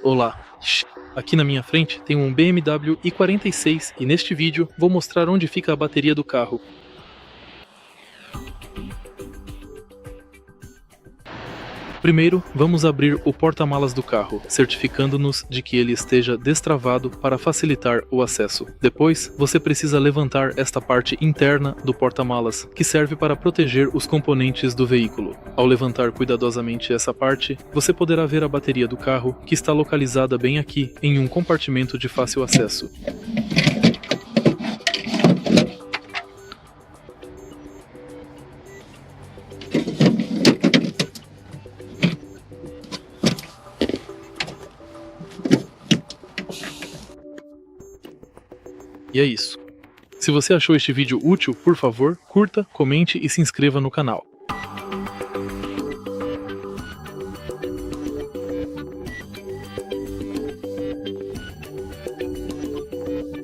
Olá! Aqui na minha frente tem um BMW E46 e neste vídeo vou mostrar onde fica a bateria do carro. Primeiro, vamos abrir o porta-malas do carro, certificando-nos de que ele esteja destravado para facilitar o acesso. Depois, você precisa levantar esta parte interna do porta-malas, que serve para proteger os componentes do veículo. Ao levantar cuidadosamente essa parte, você poderá ver a bateria do carro, que está localizada bem aqui, em um compartimento de fácil acesso. E é isso. Se você achou este vídeo útil, por favor, curta, comente e se inscreva no canal.